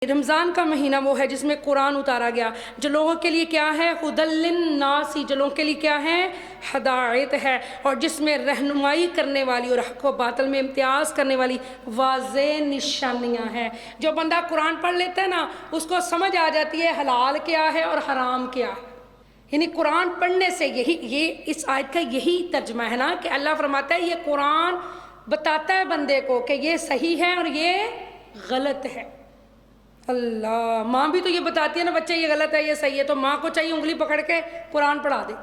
رمضان کا مہینہ وہ ہے جس میں قرآن اتارا گیا، جو لوگوں کے لیے کیا ہے؟ ہدی للناس، جو لوگوں کے لیے کیا ہے؟ ہدایت ہے، اور جس میں رہنمائی کرنے والی اور حق و باطل میں امتیاز کرنے والی واضح نشانیاں ہیں۔ جو بندہ قرآن پڑھ لیتا ہے نا، اس کو سمجھ آ جاتی ہے حلال کیا ہے اور حرام کیا ہے۔ یعنی قرآن پڑھنے سے یہ اس آیت کا یہی ترجمہ ہے نا، کہ اللہ فرماتا ہے یہ قرآن بتاتا ہے بندے کو کہ یہ صحیح ہے اور یہ غلط ہے۔ اللہ، ماں بھی تو یہ بتاتی ہے نا بچے یہ غلط ہے یہ صحیح ہے، تو ماں کو چاہیے انگلی پکڑ کے قرآن پڑھا دے،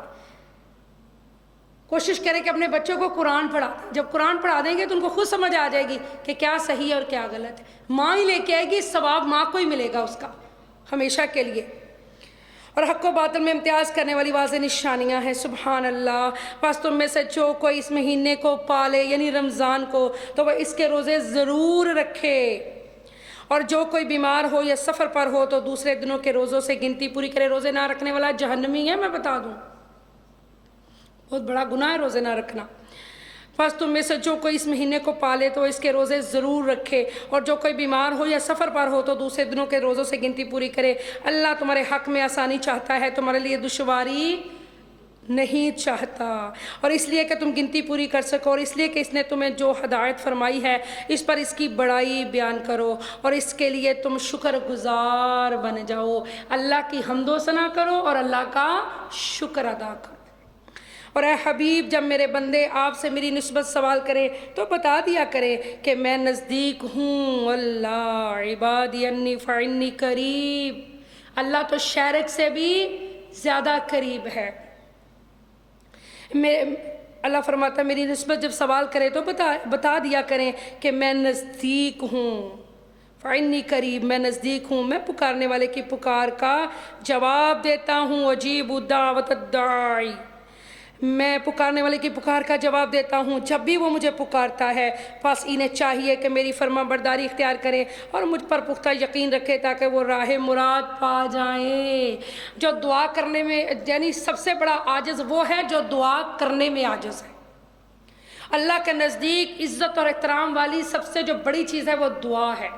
کوشش کرے کہ اپنے بچوں کو قرآن پڑھا دیں۔ جب قرآن پڑھا دیں گے تو ان کو خود سمجھ آ جائے گی کہ کیا صحیح ہے اور کیا غلط ہے۔ ماں ہی لے کے آئے گی، ثواب ماں کو ہی ملے گا اس کا ہمیشہ کے لیے۔ اور حق و باطل میں امتیاز کرنے والی واضح نشانیاں ہیں۔ سبحان اللہ۔ بس تم میں سے جو کوئی اس مہینے کو پالے، یعنی رمضان کو، تو وہ اس کے روزے ضرور رکھے، اور جو کوئی بیمار ہو یا سفر پر ہو تو دوسرے دنوں کے روزوں سے گنتی پوری کرے۔ روزے نہ رکھنے والا جہنمی ہے، میں بتا دوں، بہت بڑا گناہ ہے روزے نہ رکھنا۔ بس تم میں سے جو کوئی اس مہینے کو پالے تو اس کے روزے ضرور رکھے، اور جو کوئی بیمار ہو یا سفر پر ہو تو دوسرے دنوں کے روزوں سے گنتی پوری کرے۔ اللہ تمہارے حق میں آسانی چاہتا ہے، تمہارے لیے دشواری نہیں چاہتا، اور اس لیے کہ تم گنتی پوری کر سکو، اور اس لیے کہ اس نے تمہیں جو ہدایت فرمائی ہے اس پر اس کی بڑائی بیان کرو، اور اس کے لیے تم شکر گزار بن جاؤ۔ اللہ کی حمد و ثنا کرو اور اللہ کا شکر ادا کرو۔ اور اے حبیب، جب میرے بندے آپ سے میری نسبت سوال کرے تو بتا دیا کرے کہ میں نزدیک ہوں۔ اللہ عبادی انی فانی قریب، اللہ تو شارک سے بھی زیادہ قریب ہے۔ اللہ فرماتا ہے میری نسبت جب سوال کرے تو بتا دیا کریں کہ میں نزدیک ہوں۔ فانی قریب، میں نزدیک ہوں، میں پکارنے والے کی پکار کا جواب دیتا ہوں۔ اجیب دعوت الداعی، میں پکارنے والے کی پکار کا جواب دیتا ہوں جب بھی وہ مجھے پکارتا ہے۔ بس انہیں چاہیے کہ میری فرما برداری اختیار کریں اور مجھ پر پختہ یقین رکھے تاکہ وہ راہ مراد پا جائیں۔ جو دعا کرنے میں، یعنی سب سے بڑا عاجز وہ ہے جو دعا کرنے میں عاجز ہے۔ اللہ کے نزدیک عزت اور احترام والی سب سے جو بڑی چیز ہے وہ دعا ہے۔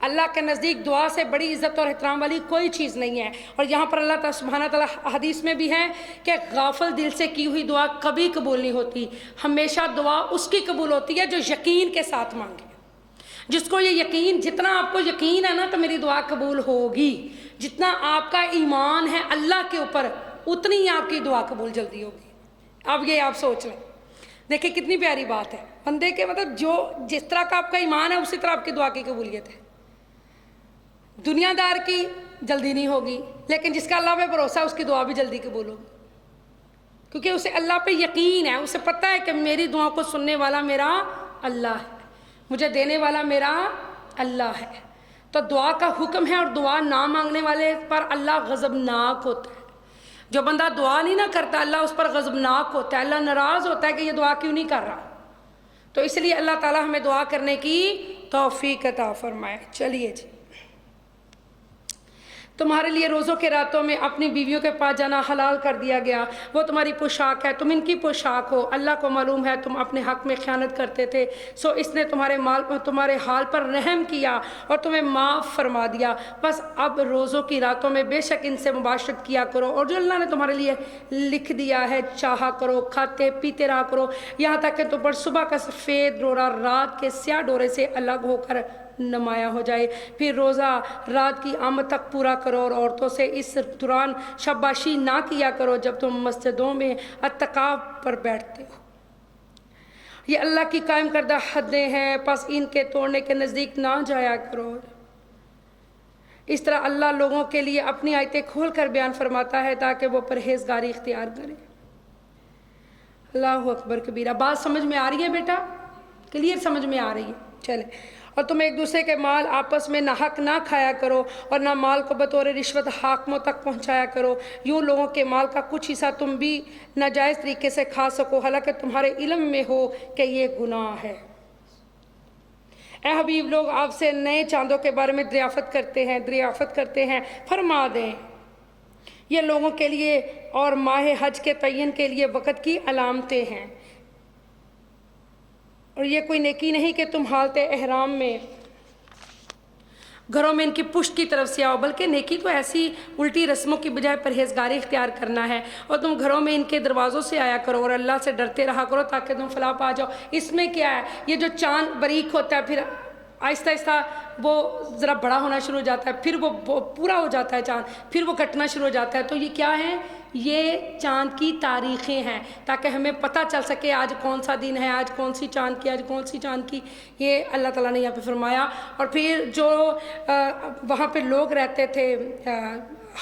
اللہ کے نزدیک دعا سے بڑی عزت اور احترام والی کوئی چیز نہیں ہے۔ اور یہاں پر اللہ تعالیٰ سبحانہ تعالیٰ حدیث میں بھی ہے کہ غافل دل سے کی ہوئی دعا کبھی قبول نہیں ہوتی، ہمیشہ دعا اس کی قبول ہوتی ہے جو یقین کے ساتھ مانگے۔ جس کو یہ یقین، جتنا آپ کو یقین ہے نا تو میری دعا قبول ہوگی، جتنا آپ کا ایمان ہے اللہ کے اوپر اتنی ہی آپ کی دعا قبول جلدی ہوگی۔ اب یہ آپ سوچ لیں، دیکھیں کتنی پیاری بات ہے، بندے کے مطلب جو جس طرح کا آپ کا ایمان ہے اسی طرح آپ کی دعا کی قبولیت ہے۔ دنیا دار کی جلدی نہیں ہوگی، لیکن جس کا اللہ پہ بھروسہ ہے اس کی دعا بھی جلدی قبول ہوگی، کیونکہ اسے اللہ پہ یقین ہے، اسے پتہ ہے کہ میری دعا کو سننے والا میرا اللہ ہے، مجھے دینے والا میرا اللہ ہے۔ تو دعا کا حکم ہے، اور دعا نہ مانگنے والے پر اللہ غضبناک ہوتا ہے۔ جو بندہ دعا نہیں نہ کرتا اللہ اس پر غضبناک ہوتا ہے، اللہ ناراض ہوتا ہے کہ یہ دعا کیوں نہیں کر رہا۔ تو اس لیے اللہ تعالیٰ ہمیں دعا کرنے کی توفیق عطا فرمائے۔ چلیے جی، تمہارے لیے روزوں کے راتوں میں اپنی بیویوں کے پاس جانا حلال کر دیا گیا، وہ تمہاری پوشاک ہے، تم ان کی پوشاک ہو۔ اللہ کو معلوم ہے تم اپنے حق میں خیانت کرتے تھے، سو اس نے تمہارے حال پر رحم کیا اور تمہیں معاف فرما دیا۔ بس اب روزوں کی راتوں میں بے شک ان سے مباشرت کیا کرو، اور جو اللہ نے تمہارے لیے لکھ دیا ہے چاہا کرو، کھاتے پیتے رہا کرو، یہاں تک کہ تم پر صبح کا سفید ڈورا رات کے سیاہ ڈورے سے الگ ہو کر نمایاں ہو جائے۔ پھر روزہ رات کی آمد تک پورا کرو، اور عورتوں سے اس دوران شاباشی نہ کیا کرو جب تم مسجدوں میں اعتکاف پر بیٹھتے ہو۔ یہ اللہ کی قائم کردہ حدیں ہیں، پس ان کے توڑنے کے نزدیک نہ جایا کرو۔ اس طرح اللہ لوگوں کے لیے اپنی آیتیں کھول کر بیان فرماتا ہے تاکہ وہ پرہیزگاری اختیار کریں۔ اللہ اکبر کبیرہ۔ بات سمجھ میں آ رہی ہے بیٹا؟ کلیئر سمجھ میں آ رہی ہے؟ چلے۔ اور تم ایک دوسرے کے مال آپس میں ناحق نہ کھایا کرو، اور نہ مال کو بطور رشوت حاکموں تک پہنچایا کرو، یوں لوگوں کے مال کا کچھ حصہ تم بھی ناجائز طریقے سے کھا سکو، حالانکہ تمہارے علم میں ہو کہ یہ گناہ ہے۔ اے حبیب، لوگ آپ سے نئے چاندوں کے بارے میں دریافت کرتے ہیں، فرما دیں یہ لوگوں کے لیے اور ماہ حج کے تعین کے لیے وقت کی علامتیں ہیں، اور یہ کوئی نیکی نہیں کہ تم حالت احرام میں گھروں میں ان کی پشت کی طرف سے آؤ، بلکہ نیکی تو ایسی الٹی رسموں کی بجائے پرہیزگاری اختیار کرنا ہے، اور تم گھروں میں ان کے دروازوں سے آیا کرو اور اللہ سے ڈرتے رہا کرو تاکہ تم فلاح پا جاؤ۔ اس میں کیا ہے، یہ جو چاند باریک ہوتا ہے، پھر آہستہ آہستہ وہ ذرا بڑا ہونا شروع ہو جاتا ہے، پھر وہ پورا ہو جاتا ہے چاند، پھر وہ کٹنا شروع ہو جاتا ہے۔ تو یہ کیا ہے، یہ چاند کی تاریخیں ہیں تاکہ ہمیں پتہ چل سکے آج کون سا دن ہے، آج کون سی چاند کی، آج کون سی چاند کی۔ یہ اللہ تعالیٰ نے یہاں پہ فرمایا۔ اور پھر جو وہاں پہ لوگ رہتے تھے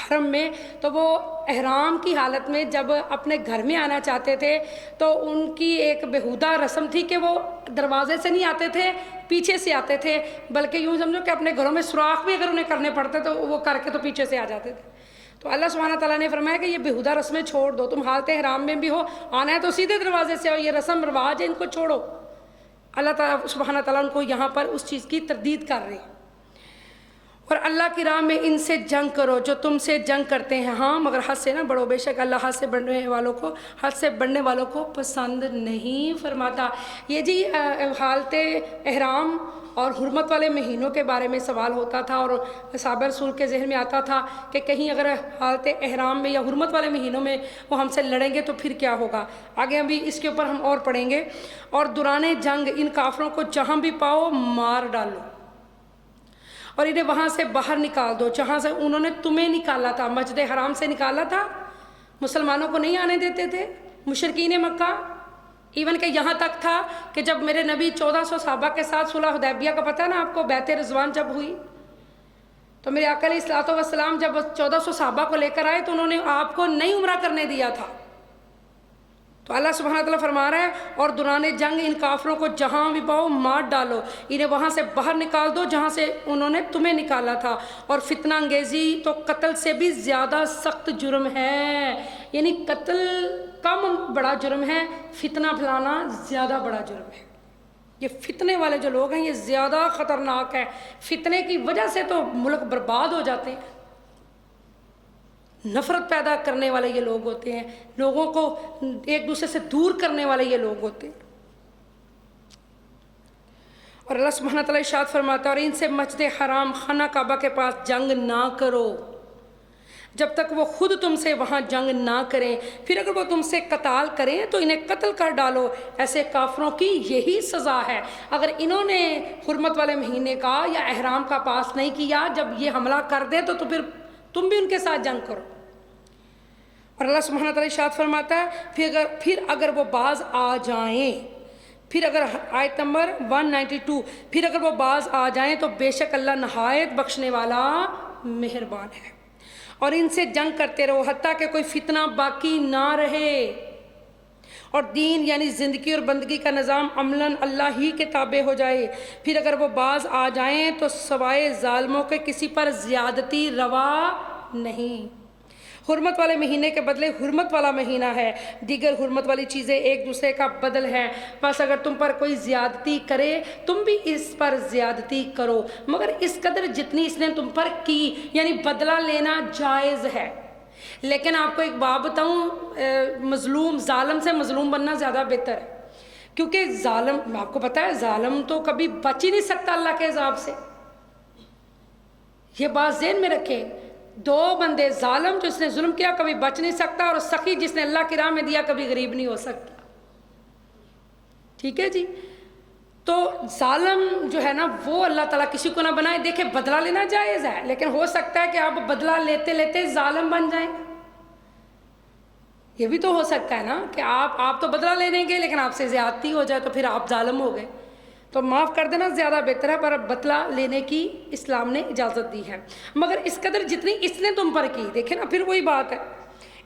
حرم میں، تو وہ احرام کی حالت میں جب اپنے گھر میں آنا چاہتے تھے تو ان کی ایک بیہودہ رسم تھی کہ وہ دروازے سے نہیں آتے تھے، پیچھے سے آتے تھے، بلکہ یوں سمجھو کہ اپنے گھروں میں سوراخ بھی اگر انہیں کرنے پڑتے تو وہ کر کے تو پیچھے سے آ جاتے تھے۔ تو اللہ سبحانہ تعالیٰ نے فرمایا کہ یہ بیہودہ رسمیں چھوڑ دو، تم حالت احرام میں بھی ہو، آنا ہے تو سیدھے دروازے سے آؤ، یہ رسم رواج ہے، ان کو چھوڑو۔ اللہ تعالیٰ سبحانہ تعالیٰ ان کو یہاں پر اس چیز کی تردید کر رہے ہیں۔ اور اللہ کی راہ میں ان سے جنگ کرو جو تم سے جنگ کرتے ہیں، ہاں مگر حد سے نہ بڑھو، بے شک اللہ حد سے بڑھنے والوں کو پسند نہیں فرماتا۔ یہ جی حالت احرام اور حرمت والے مہینوں کے بارے میں سوال ہوتا تھا، اور صحابہ رسول کے ذہن میں آتا تھا کہ کہیں اگر حالت احرام میں یا حرمت والے مہینوں میں وہ ہم سے لڑیں گے تو پھر کیا ہوگا۔ آگے ابھی اس کے اوپر ہم اور پڑھیں گے۔ اور دوران جنگ ان کافروں کو جہاں بھی پاؤ مار ڈالو اور انہیں وہاں سے باہر نکال دو جہاں سے انہوں نے تمہیں نکالا تھا، مسجد حرام سے نکالا تھا، مسلمانوں کو نہیں آنے دیتے تھے مشرکین مکہ۔ ایون کہ یہاں تک تھا کہ جب میرے نبی 1400 صحابہ کے ساتھ صلح حدیبیہ کا پتہ نا آپ کو، بیعت رضوان جب ہوئی تو میرے آقا علیہ الصلوۃ والسلام جب 1400 صحابہ کو لے کر آئے تو انہوں نے آپ کو نہیں عمرہ کرنے دیا تھا۔ تو اللہ سبحانہ تعالیٰ فرما رہا ہے اور دوران جنگ ان کافروں کو جہاں بھی پاؤ مار ڈالو، انہیں وہاں سے باہر نکال دو جہاں سے انہوں نے تمہیں نکالا تھا، اور فتنہ انگیزی تو قتل سے بھی زیادہ سخت جرم ہے۔ یعنی قتل کم بڑا جرم ہے، فتنہ پھیلانا زیادہ بڑا جرم ہے۔ یہ فتنے والے جو لوگ ہیں یہ زیادہ خطرناک ہے، فتنے کی وجہ سے تو ملک برباد ہو جاتے ہیں۔ نفرت پیدا کرنے والے یہ لوگ ہوتے ہیں، لوگوں کو ایک دوسرے سے دور کرنے والے یہ لوگ ہوتے ہیں۔ اور اللہ سبحانہ تعالیٰ ارشاد فرماتا ہے اور ان سے مسجد حرام خانہ کعبہ کے پاس جنگ نہ کرو جب تک وہ خود تم سے وہاں جنگ نہ کریں، پھر اگر وہ تم سے قتال کریں تو انہیں قتل کر ڈالو، ایسے کافروں کی یہی سزا ہے۔ اگر انہوں نے حرمت والے مہینے کا یا احرام کا پاس نہیں کیا، جب یہ حملہ کر دیں تو پھر تم بھی ان کے ساتھ جنگ کرو۔ اور اللہ سبحانہ تعالیٰ ارشاد فرماتا ہے پھر اگر وہ باز آ جائیں، پھر اگر آیت نمبر 192، پھر اگر وہ باز آ جائیں تو بے شک اللہ نہایت بخشنے والا مہربان ہے۔ اور ان سے جنگ کرتے رہو حتیٰ کہ کوئی فتنہ باقی نہ رہے، اور دین یعنی زندگی اور بندگی کا نظام عملاً اللہ ہی کے تابع ہو جائے۔ پھر اگر وہ باز آ جائیں تو سوائے ظالموں کے کسی پر زیادتی روا نہیں۔ حرمت والے مہینے کے بدلے حرمت والا مہینہ ہے، دیگر حرمت والی چیزیں ایک دوسرے کا بدل ہے، بس اگر تم پر کوئی زیادتی کرے تم بھی اس پر زیادتی کرو، مگر اس قدر جتنی اس نے تم پر کی، یعنی بدلہ لینا جائز ہے۔ لیکن آپ کو ایک بات بتاؤں، ظالم سے مظلوم بننا زیادہ بہتر ہے، کیونکہ ظالم آپ کو پتہ ہے ظالم تو کبھی بچ ہی نہیں سکتا اللہ کے عذاب سے۔ یہ بات ذہن میں رکھیں، دو بندے، ظالم جس نے ظلم کیا کبھی بچ نہیں سکتا، اور سخی جس نے اللہ کی راہ میں دیا کبھی غریب نہیں ہو سکتا۔ ٹھیک ہے جی، تو ظالم جو ہے نا وہ اللہ تعالیٰ کسی کو نہ بنائے۔ دیکھیں بدلہ لینا جائز ہے، لیکن ہو سکتا ہے کہ آپ بدلہ لیتے لیتے ظالم بن جائیں، یہ بھی تو ہو سکتا ہے نا کہ آپ تو بدلہ لے لیں گے لیکن آپ سے زیادتی ہو جائے تو پھر آپ ظالم ہو گئے۔ تو معاف کر دینا زیادہ بہتر ہے، پر بدلہ لینے کی اسلام نے اجازت دی ہے، مگر اس قدر جتنی اس نے تم پر کی۔ دیکھیں نا پھر وہی بات ہے،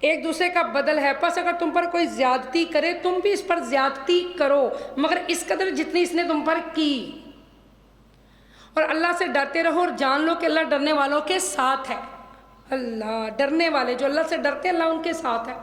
ایک دوسرے کا بدل ہے، پس اگر تم پر کوئی زیادتی کرے تم بھی اس پر زیادتی کرو، مگر اس قدر جتنی اس نے تم پر کی۔ اور اللہ سے ڈرتے رہو اور جان لو کہ اللہ ڈرنے والوں کے ساتھ ہے۔ اللہ ڈرنے والے جو اللہ سے ڈرتے اللہ ان کے ساتھ ہے۔